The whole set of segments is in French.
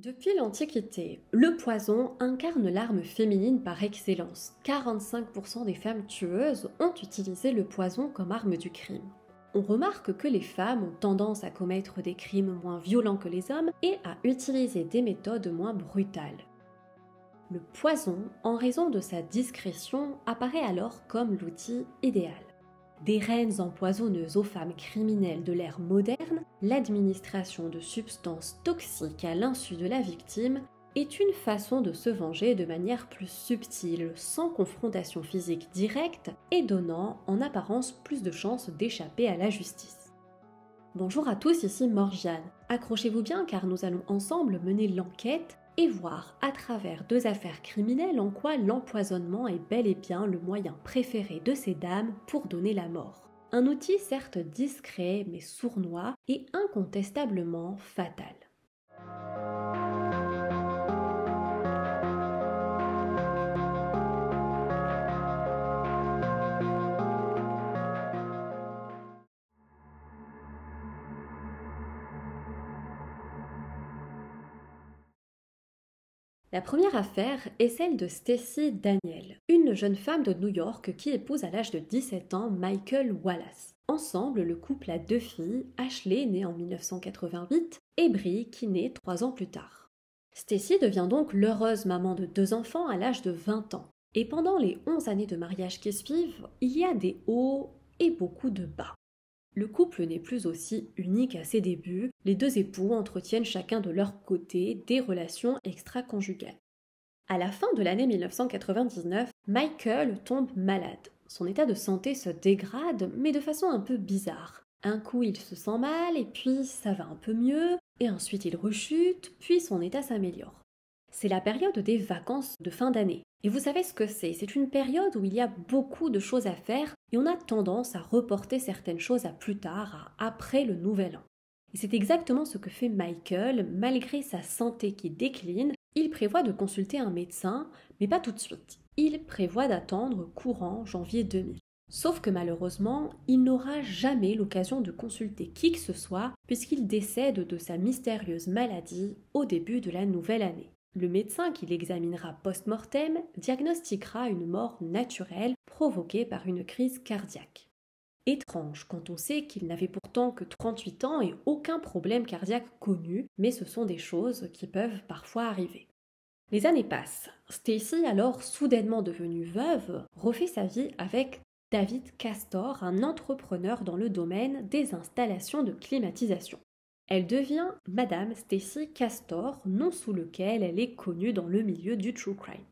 Depuis l'Antiquité, le poison incarne l'arme féminine par excellence. 45% des femmes tueuses ont utilisé le poison comme arme du crime. On remarque que les femmes ont tendance à commettre des crimes moins violents que les hommes et à utiliser des méthodes moins brutales. Le poison, en raison de sa discrétion, apparaît alors comme l'outil idéal. Des reines empoisonneuses aux femmes criminelles de l'ère moderne, l'administration de substances toxiques à l'insu de la victime est une façon de se venger de manière plus subtile, sans confrontation physique directe et donnant en apparence plus de chances d'échapper à la justice. Bonjour à tous, ici Morgiane. Accrochez-vous bien car nous allons ensemble mener l'enquête et voir à travers deux affaires criminelles en quoi l'empoisonnement est bel et bien le moyen préféré de ces dames pour donner la mort. Un outil certes discret mais sournois et incontestablement fatal. La première affaire est celle de Stacey Daniel, une jeune femme de New York qui épouse à l'âge de 17 ans Michael Wallace. Ensemble, le couple a deux filles, Ashley née en 1988 et Brie qui naît 3 ans plus tard. Stacey devient donc l'heureuse maman de 2 enfants à l'âge de 20 ans. Et pendant les 11 années de mariage qui suivent, il y a des hauts et beaucoup de bas. Le couple n'est plus aussi unique à ses débuts, les deux époux entretiennent chacun de leur côté des relations extra-conjugales. À la fin de l'année 1999, Michael tombe malade. Son état de santé se dégrade, mais de façon un peu bizarre. Un coup il se sent mal, et puis ça va un peu mieux, et ensuite il rechute, puis son état s'améliore. C'est la période des vacances de fin d'année. Et vous savez ce que c'est une période où il y a beaucoup de choses à faire et on a tendance à reporter certaines choses à plus tard, à après le nouvel an. Et c'est exactement ce que fait Michael, malgré sa santé qui décline, il prévoit de consulter un médecin, mais pas tout de suite. Il prévoit d'attendre courant janvier 2000. Sauf que malheureusement, il n'aura jamais l'occasion de consulter qui que ce soit puisqu'il décède de sa mystérieuse maladie au début de la nouvelle année. Le médecin qui l'examinera post-mortem diagnostiquera une mort naturelle provoquée par une crise cardiaque. Étrange quand on sait qu'il n'avait pourtant que 38 ans et aucun problème cardiaque connu, mais ce sont des choses qui peuvent parfois arriver. Les années passent. Stacey, alors soudainement devenue veuve, refait sa vie avec David Castor, un entrepreneur dans le domaine des installations de climatisation. Elle devient Madame Stacey Castor, nom sous lequel elle est connue dans le milieu du true crime.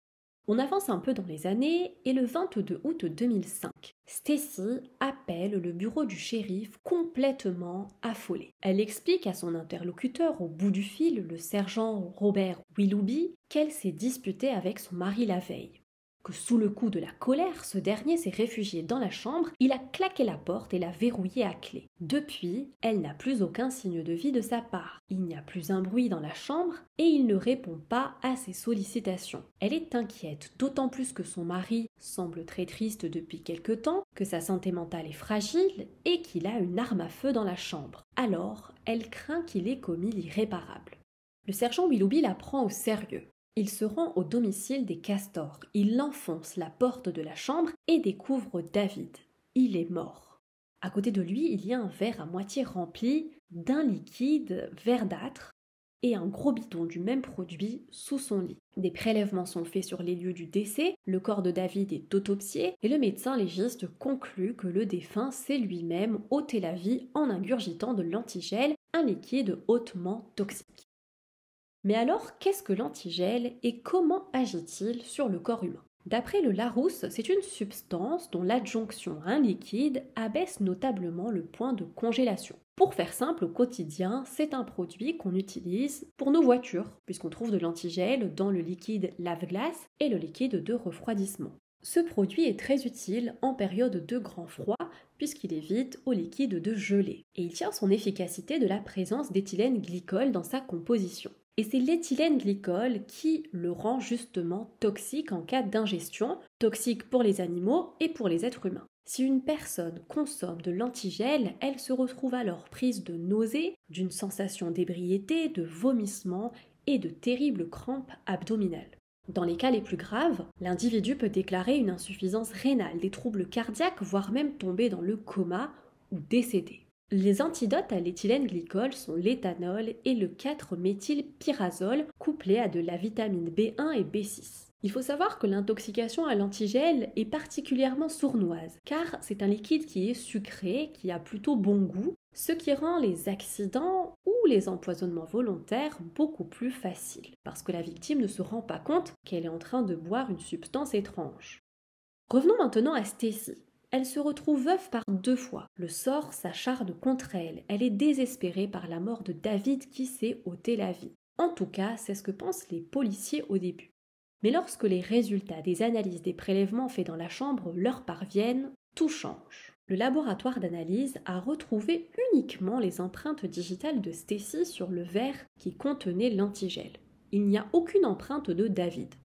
On avance un peu dans les années et le 22 août 2005, Stacey appelle le bureau du shérif complètement affolée. Elle explique à son interlocuteur au bout du fil, le sergent Robert Willoughby, qu'elle s'est disputée avec son mari la veille. Que sous le coup de la colère, ce dernier s'est réfugié dans la chambre, il a claqué la porte et l'a verrouillée à clé. Depuis, elle n'a plus aucun signe de vie de sa part. Il n'y a plus un bruit dans la chambre et il ne répond pas à ses sollicitations. Elle est inquiète, d'autant plus que son mari semble très triste depuis quelque temps, que sa santé mentale est fragile et qu'il a une arme à feu dans la chambre. Alors, elle craint qu'il ait commis l'irréparable. Le sergent Willoughby la prend au sérieux. Il se rend au domicile des Castor. Il enfonce la porte de la chambre et découvre David. Il est mort. À côté de lui, il y a un verre à moitié rempli d'un liquide verdâtre et un gros bidon du même produit sous son lit. Des prélèvements sont faits sur les lieux du décès, le corps de David est autopsié et le médecin légiste conclut que le défunt s'est lui-même ôté la vie en ingurgitant de l'antigel, un liquide hautement toxique. Mais alors, qu'est-ce que l'antigel et comment agit-il sur le corps humain ? D'après le Larousse, c'est une substance dont l'adjonction à un liquide abaisse notablement le point de congélation. Pour faire simple, au quotidien, c'est un produit qu'on utilise pour nos voitures, puisqu'on trouve de l'antigel dans le liquide lave-glace et le liquide de refroidissement. Ce produit est très utile en période de grand froid puisqu'il évite au liquide de geler. Et il tient son efficacité de la présence d'éthylène glycol dans sa composition. Et c'est l'éthylène glycol qui le rend justement toxique en cas d'ingestion, toxique pour les animaux et pour les êtres humains. Si une personne consomme de l'antigel, elle se retrouve alors prise de nausées, d'une sensation d'ébriété, de vomissement et de terribles crampes abdominales. Dans les cas les plus graves, l'individu peut déclarer une insuffisance rénale, des troubles cardiaques, voire même tomber dans le coma ou décéder. Les antidotes à l'éthylène glycol sont l'éthanol et le 4-méthylpyrazole couplé à de la vitamine B1 et B6. Il faut savoir que l'intoxication à l'antigel est particulièrement sournoise, car c'est un liquide qui est sucré, qui a plutôt bon goût, ce qui rend les accidents ou les empoisonnements volontaires beaucoup plus faciles, parce que la victime ne se rend pas compte qu'elle est en train de boire une substance étrange. Revenons maintenant à Stacy. Elle se retrouve veuve par 2 fois. Le sort s'acharne contre elle. Elle est désespérée par la mort de David qui s'est ôté la vie. En tout cas, c'est ce que pensent les policiers au début. Mais lorsque les résultats des analyses des prélèvements faits dans la chambre leur parviennent, tout change. Le laboratoire d'analyse a retrouvé uniquement les empreintes digitales de Stacy sur le verre qui contenait l'antigel. Il n'y a aucune empreinte de David.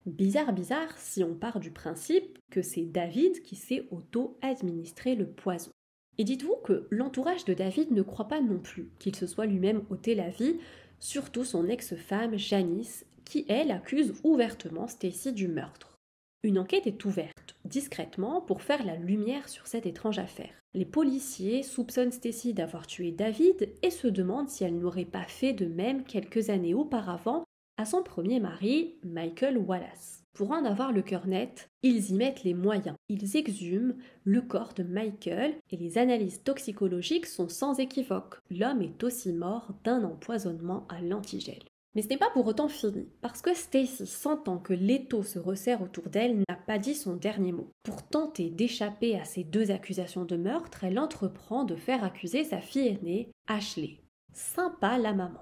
Bizarre si on part du principe que c'est David qui s'est auto-administré le poison. Et dites-vous que l'entourage de David ne croit pas non plus qu'il se soit lui-même ôté la vie, surtout son ex-femme Janice, qui elle accuse ouvertement Stacy du meurtre. Une enquête est ouverte, discrètement, pour faire la lumière sur cette étrange affaire. Les policiers soupçonnent Stacy d'avoir tué David et se demandent si elle n'aurait pas fait de même quelques années auparavant à son premier mari, Michael Wallace. Pour en avoir le cœur net, ils y mettent les moyens. Ils exhument le corps de Michael et les analyses toxicologiques sont sans équivoque. L'homme est aussi mort d'un empoisonnement à l'antigel. Mais ce n'est pas pour autant fini, parce que Stacy, sentant que l'étau se resserre autour d'elle, n'a pas dit son dernier mot. Pour tenter d'échapper à ces 2 accusations de meurtre, elle entreprend de faire accuser sa fille aînée, Ashley. Sympa la maman.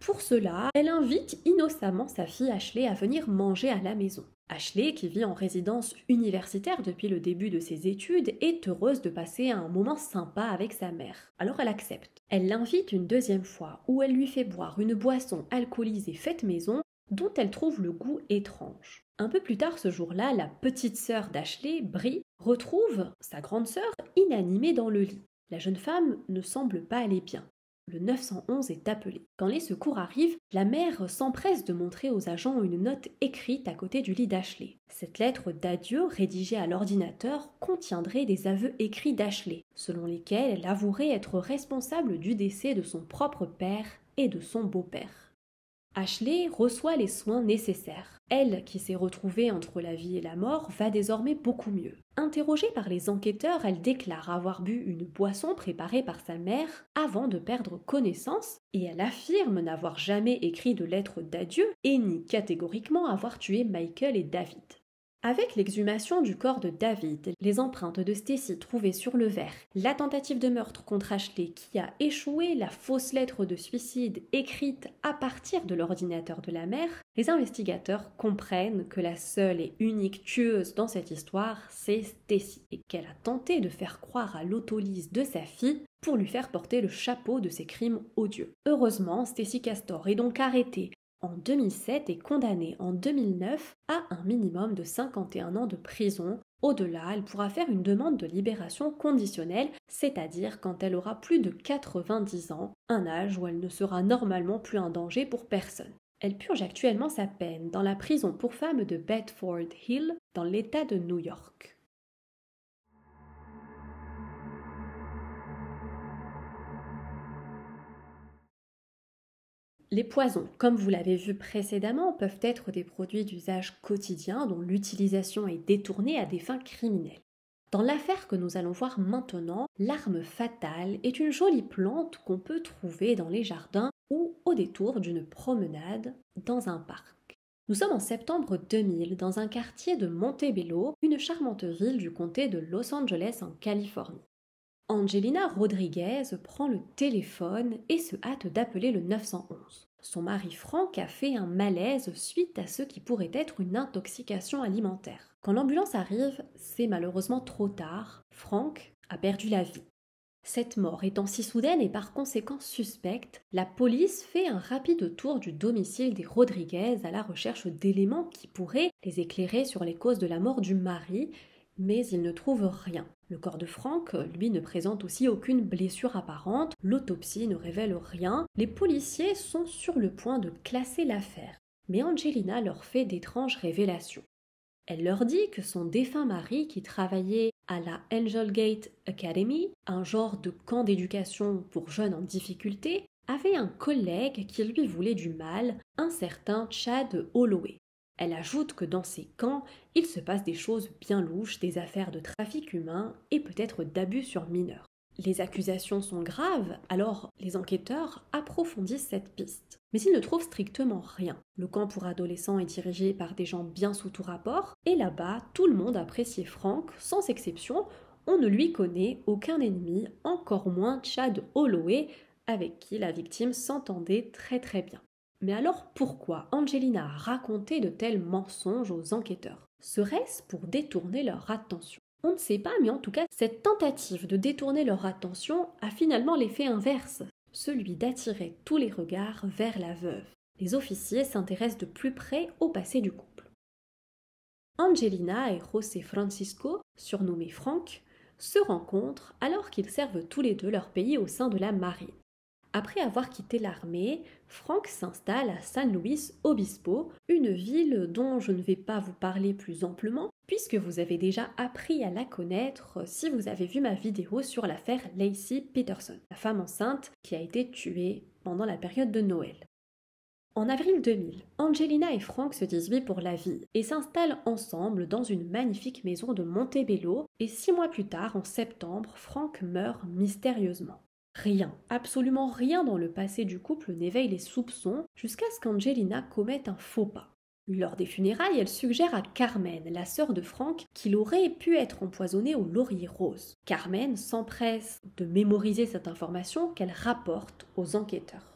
Pour cela, elle invite innocemment sa fille Ashley à venir manger à la maison. Ashley, qui vit en résidence universitaire depuis le début de ses études, est heureuse de passer un moment sympa avec sa mère. Alors elle accepte. Elle l'invite une 2e fois, où elle lui fait boire une boisson alcoolisée faite maison, dont elle trouve le goût étrange. Un peu plus tard ce jour-là, la petite sœur d'Ashley, Brie, retrouve sa grande sœur inanimée dans le lit. La jeune femme ne semble pas aller bien. Le 911 est appelé. Quand les secours arrivent, la mère s'empresse de montrer aux agents une note écrite à côté du lit d'Ashley. Cette lettre d'adieu, rédigée à l'ordinateur, contiendrait des aveux écrits d'Ashley, selon lesquels elle avouerait être responsable du décès de son propre père et de son beau-père. Ashley reçoit les soins nécessaires. Elle, qui s'est retrouvée entre la vie et la mort, va désormais beaucoup mieux. Interrogée par les enquêteurs, elle déclare avoir bu une boisson préparée par sa mère avant de perdre connaissance et elle affirme n'avoir jamais écrit de lettre d'adieu et ni catégoriquement avoir tué Michael et David. Avec l'exhumation du corps de David, les empreintes de Stacy trouvées sur le verre, la tentative de meurtre contre Ashley qui a échoué, la fausse lettre de suicide écrite à partir de l'ordinateur de la mère, les investigateurs comprennent que la seule et unique tueuse dans cette histoire, c'est Stacy, et qu'elle a tenté de faire croire à l'autolyse de sa fille pour lui faire porter le chapeau de ses crimes odieux. Heureusement, Stacy Castor est donc arrêtée en 2007 et condamnée en 2009 à un minimum de 51 ans de prison. Au-delà, elle pourra faire une demande de libération conditionnelle, c'est-à-dire quand elle aura plus de 90 ans, un âge où elle ne sera normalement plus un danger pour personne. Elle purge actuellement sa peine dans la prison pour femmes de Bedford Hill, dans l'État de New York. Les poisons, comme vous l'avez vu précédemment, peuvent être des produits d'usage quotidien dont l'utilisation est détournée à des fins criminelles. Dans l'affaire que nous allons voir maintenant, l'arme fatale est une jolie plante qu'on peut trouver dans les jardins ou au détour d'une promenade dans un parc. Nous sommes en septembre 2000 dans un quartier de Montebello, une charmante ville du comté de Los Angeles en Californie. Angelina Rodriguez prend le téléphone et se hâte d'appeler le 911. Son mari Frank a fait un malaise suite à ce qui pourrait être une intoxication alimentaire. Quand l'ambulance arrive, c'est malheureusement trop tard. Frank a perdu la vie. Cette mort étant si soudaine et par conséquent suspecte, la police fait un rapide tour du domicile des Rodriguez à la recherche d'éléments qui pourraient les éclairer sur les causes de la mort du mari, mais ils ne trouvent rien. Le corps de Frank, lui, ne présente aussi aucune blessure apparente, l'autopsie ne révèle rien, les policiers sont sur le point de classer l'affaire. Mais Angelina leur fait d'étranges révélations. Elle leur dit que son défunt mari, qui travaillait à la Angel Gate Academy, un genre de camp d'éducation pour jeunes en difficulté, avait un collègue qui lui voulait du mal, un certain Chad Holloway. Elle ajoute que dans ces camps, il se passe des choses bien louches, des affaires de trafic humain et peut-être d'abus sur mineurs. Les accusations sont graves, alors les enquêteurs approfondissent cette piste. Mais ils ne trouvent strictement rien. Le camp pour adolescents est dirigé par des gens bien sous tout rapport, et là-bas, tout le monde appréciait Frank, sans exception, on ne lui connaît aucun ennemi, encore moins Chad Holloway, avec qui la victime s'entendait très très bien. Mais alors pourquoi Angelina a raconté de tels mensonges aux enquêteurs? Serait-ce pour détourner leur attention? On ne sait pas, mais en tout cas, cette tentative de détourner leur attention a finalement l'effet inverse, celui d'attirer tous les regards vers la veuve. Les officiers s'intéressent de plus près au passé du couple. Angelina et José Francisco, surnommés Frank, se rencontrent alors qu'ils servent tous les deux leur pays au sein de la marine. Après avoir quitté l'armée, Frank s'installe à San Luis Obispo, une ville dont je ne vais pas vous parler plus amplement, puisque vous avez déjà appris à la connaître si vous avez vu ma vidéo sur l'affaire Laci Peterson, la femme enceinte qui a été tuée pendant la période de Noël. En avril 2000, Angelina et Frank se disent oui pour la vie et s'installent ensemble dans une magnifique maison de Montebello, et 6 mois plus tard, en septembre, Frank meurt mystérieusement. Rien, absolument rien dans le passé du couple n'éveille les soupçons jusqu'à ce qu'Angelina commette un faux pas. Lors des funérailles, elle suggère à Carmen, la sœur de Frank, qu'il aurait pu être empoisonné au laurier rose. Carmen s'empresse de mémoriser cette information qu'elle rapporte aux enquêteurs.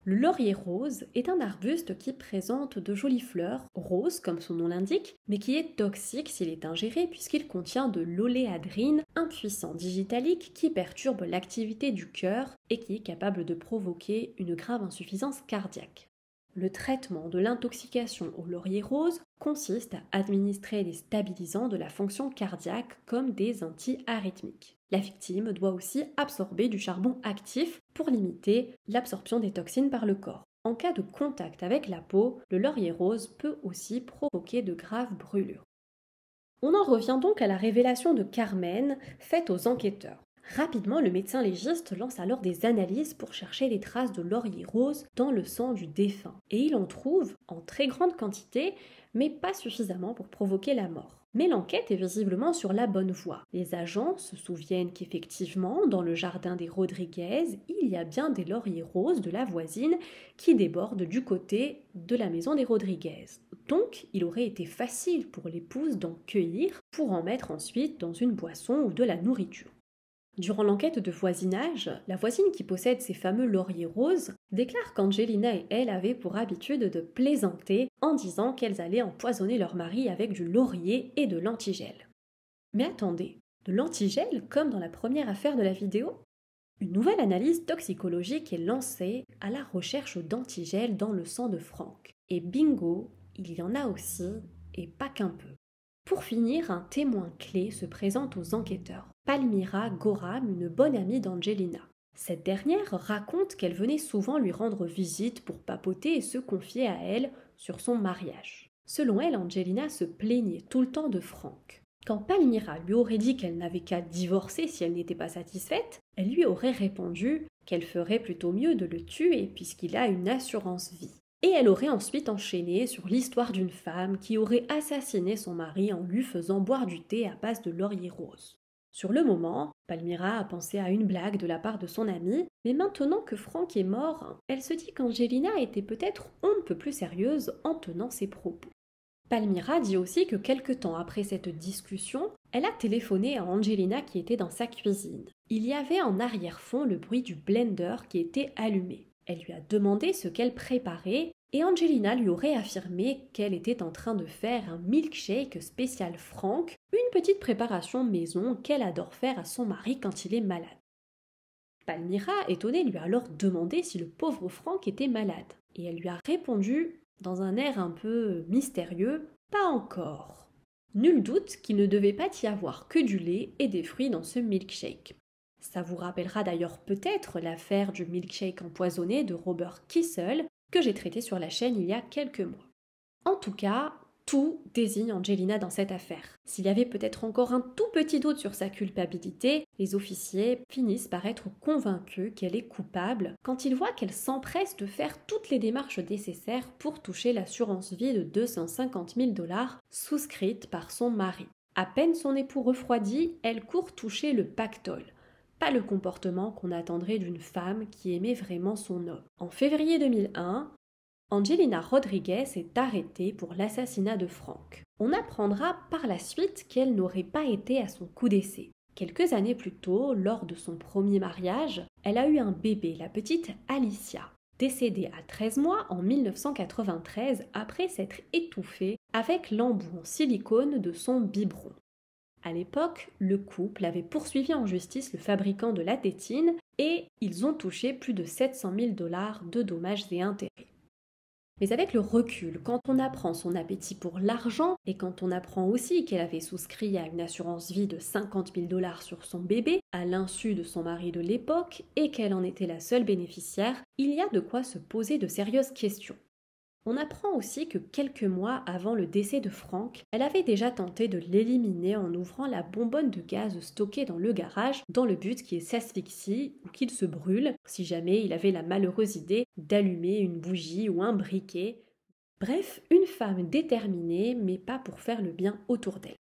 Le laurier rose est un arbuste qui présente de jolies fleurs, roses comme son nom l'indique, mais qui est toxique s'il est ingéré puisqu'il contient de l'oléadrine, un puissant digitalique qui perturbe l'activité du cœur et qui est capable de provoquer une grave insuffisance cardiaque. Le traitement de l'intoxication au laurier rose consiste à administrer des stabilisants de la fonction cardiaque comme des antiarythmiques. La victime doit aussi absorber du charbon actif pour limiter l'absorption des toxines par le corps. En cas de contact avec la peau, le laurier rose peut aussi provoquer de graves brûlures. On en revient donc à la révélation de Carmen faite aux enquêteurs. Rapidement, le médecin légiste lance alors des analyses pour chercher des traces de laurier rose dans le sang du défunt. Et il en trouve en très grande quantité, mais pas suffisamment pour provoquer la mort. Mais l'enquête est visiblement sur la bonne voie. Les agents se souviennent qu'effectivement, dans le jardin des Rodriguez, il y a bien des lauriers roses de la voisine qui débordent du côté de la maison des Rodriguez. Donc, il aurait été facile pour l'épouse d'en cueillir pour en mettre ensuite dans une boisson ou de la nourriture. Durant l'enquête de voisinage, la voisine qui possède ces fameux lauriers roses déclare qu'Angelina et elle avaient pour habitude de plaisanter en disant qu'elles allaient empoisonner leur mari avec du laurier et de l'antigel. Mais attendez, de l'antigel comme dans la première affaire de la vidéo? Une nouvelle analyse toxicologique est lancée à la recherche d'antigel dans le sang de Frank. Et bingo, il y en a aussi, et pas qu'un peu. Pour finir, un témoin clé se présente aux enquêteurs. Palmira Gorham, une bonne amie d'Angelina. Cette dernière raconte qu'elle venait souvent lui rendre visite pour papoter et se confier à elle sur son mariage. Selon elle, Angelina se plaignait tout le temps de Frank. Quand Palmira lui aurait dit qu'elle n'avait qu'à divorcer si elle n'était pas satisfaite, elle lui aurait répondu qu'elle ferait plutôt mieux de le tuer puisqu'il a une assurance vie. Et elle aurait ensuite enchaîné sur l'histoire d'une femme qui aurait assassiné son mari en lui faisant boire du thé à base de laurier rose. Sur le moment, Palmira a pensé à une blague de la part de son amie, mais maintenant que Frank est mort, elle se dit qu'Angelina était peut-être on ne peut plus sérieuse en tenant ses propos. Palmira dit aussi que quelque temps après cette discussion, elle a téléphoné à Angelina qui était dans sa cuisine. Il y avait en arrière-fond le bruit du blender qui était allumé. Elle lui a demandé ce qu'elle préparait et Angelina lui aurait affirmé qu'elle était en train de faire un milkshake spécial Frank, une petite préparation maison qu'elle adore faire à son mari quand il est malade. Palmira, étonnée, lui a alors demandé si le pauvre Frank était malade et elle lui a répondu dans un air un peu mystérieux « Pas encore ». Nul doute qu'il ne devait pas y avoir que du lait et des fruits dans ce milkshake. Ça vous rappellera d'ailleurs peut-être l'affaire du milkshake empoisonné de Robert Kissel que j'ai traité sur la chaîne il y a quelques mois. En tout cas, tout désigne Angelina dans cette affaire. S'il y avait peut-être encore un tout petit doute sur sa culpabilité, les officiers finissent par être convaincus qu'elle est coupable quand ils voient qu'elle s'empresse de faire toutes les démarches nécessaires pour toucher l'assurance vie de 250 000 $ souscrite par son mari. À peine son époux refroidi, elle court toucher le pactole. Pas le comportement qu'on attendrait d'une femme qui aimait vraiment son homme. En février 2001, Angelina Rodriguez est arrêtée pour l'assassinat de Frank. On apprendra par la suite qu'elle n'aurait pas été à son coup d'essai. Quelques années plus tôt, lors de son premier mariage, elle a eu un bébé, la petite Alicia, décédée à 13 mois en 1993 après s'être étouffée avec l'embout en silicone de son biberon. À l'époque, le couple avait poursuivi en justice le fabricant de la tétine et ils ont touché plus de 700 000 $ de dommages et intérêts. Mais avec le recul, quand on apprend son appétit pour l'argent et quand on apprend aussi qu'elle avait souscrit à une assurance vie de 50 000 $ sur son bébé, à l'insu de son mari de l'époque, et qu'elle en était la seule bénéficiaire, il y a de quoi se poser de sérieuses questions. On apprend aussi que quelques mois avant le décès de Frank, elle avait déjà tenté de l'éliminer en ouvrant la bonbonne de gaz stockée dans le garage dans le but qu'il s'asphyxie ou qu'il se brûle si jamais il avait la malheureuse idée d'allumer une bougie ou un briquet. Bref, une femme déterminée mais pas pour faire le bien autour d'elle.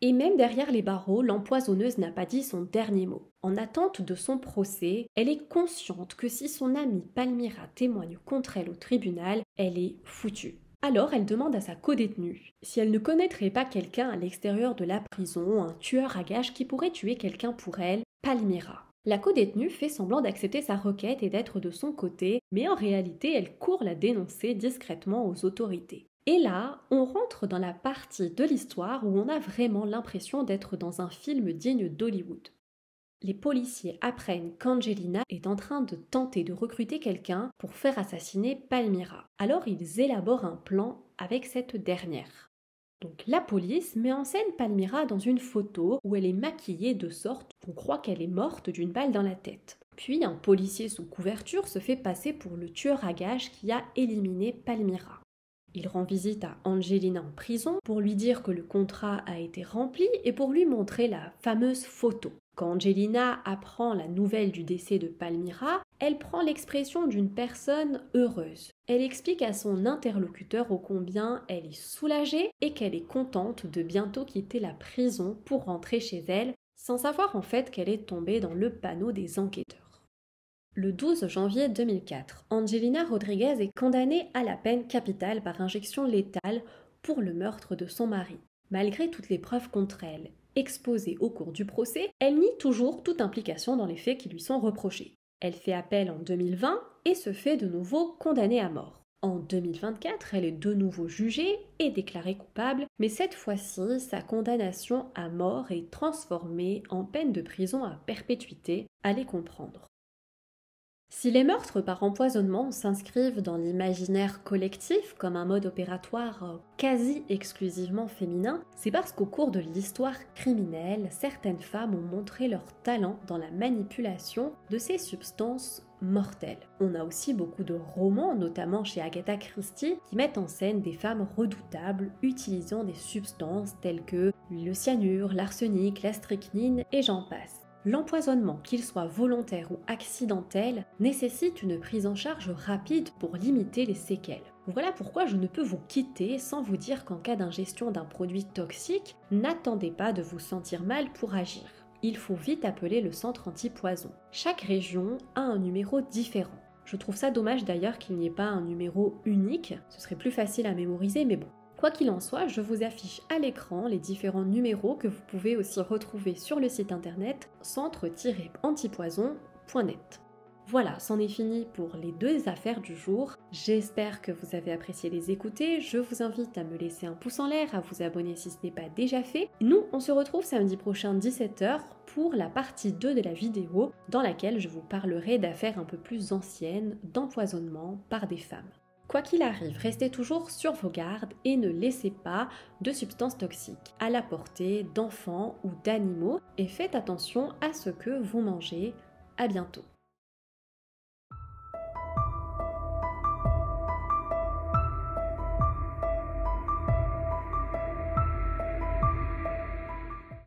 Et même derrière les barreaux, l'empoisonneuse n'a pas dit son dernier mot. En attente de son procès, elle est consciente que si son amie Palmyra témoigne contre elle au tribunal, elle est foutue. Alors elle demande à sa codétenue si elle ne connaîtrait pas quelqu'un à l'extérieur de la prison, un tueur à gages qui pourrait tuer quelqu'un pour elle, Palmyra. La codétenue fait semblant d'accepter sa requête et d'être de son côté, mais en réalité elle court la dénoncer discrètement aux autorités. Et là, on rentre dans la partie de l'histoire où on a vraiment l'impression d'être dans un film digne d'Hollywood. Les policiers apprennent qu'Angelina est en train de tenter de recruter quelqu'un pour faire assassiner Palmyra. Alors ils élaborent un plan avec cette dernière. Donc la police met en scène Palmyra dans une photo où elle est maquillée de sorte qu'on croit qu'elle est morte d'une balle dans la tête. Puis un policier sous couverture se fait passer pour le tueur à gages qui a éliminé Palmyra. Il rend visite à Angelina en prison pour lui dire que le contrat a été rempli et pour lui montrer la fameuse photo. Quand Angelina apprend la nouvelle du décès de Palmyra, elle prend l'expression d'une personne heureuse. Elle explique à son interlocuteur ô combien elle est soulagée et qu'elle est contente de bientôt quitter la prison pour rentrer chez elle, sans savoir en fait qu'elle est tombée dans le panneau des enquêteurs. Le 12 janvier 2004, Angelina Rodriguez est condamnée à la peine capitale par injection létale pour le meurtre de son mari. Malgré toutes les preuves contre elle, exposées au cours du procès, elle nie toujours toute implication dans les faits qui lui sont reprochés. Elle fait appel en 2020 et se fait de nouveau condamnée à mort. En 2024, elle est de nouveau jugée et déclarée coupable, mais cette fois-ci, sa condamnation à mort est transformée en peine de prison à perpétuité, allez comprendre. Si les meurtres par empoisonnement s'inscrivent dans l'imaginaire collectif comme un mode opératoire quasi exclusivement féminin, c'est parce qu'au cours de l'histoire criminelle, certaines femmes ont montré leur talent dans la manipulation de ces substances mortelles. On a aussi beaucoup de romans, notamment chez Agatha Christie, qui mettent en scène des femmes redoutables utilisant des substances telles que le cyanure, l'arsenic, la strychnine et j'en passe. L'empoisonnement, qu'il soit volontaire ou accidentel, nécessite une prise en charge rapide pour limiter les séquelles. Voilà pourquoi je ne peux vous quitter sans vous dire qu'en cas d'ingestion d'un produit toxique, n'attendez pas de vous sentir mal pour agir. Il faut vite appeler le centre anti-poison. Chaque région a un numéro différent. Je trouve ça dommage d'ailleurs qu'il n'y ait pas un numéro unique, ce serait plus facile à mémoriser, mais bon. Quoi qu'il en soit, je vous affiche à l'écran les différents numéros que vous pouvez aussi retrouver sur le site internet centre-antipoison.net. Voilà, c'en est fini pour les deux affaires du jour. J'espère que vous avez apprécié les écouter. Je vous invite à me laisser un pouce en l'air, à vous abonner si ce n'est pas déjà fait. Nous, on se retrouve samedi prochain 17h pour la partie 2 de la vidéo dans laquelle je vous parlerai d'affaires un peu plus anciennes d'empoisonnement par des femmes. Quoi qu'il arrive, restez toujours sur vos gardes et ne laissez pas de substances toxiques à la portée d'enfants ou d'animaux et faites attention à ce que vous mangez. À bientôt.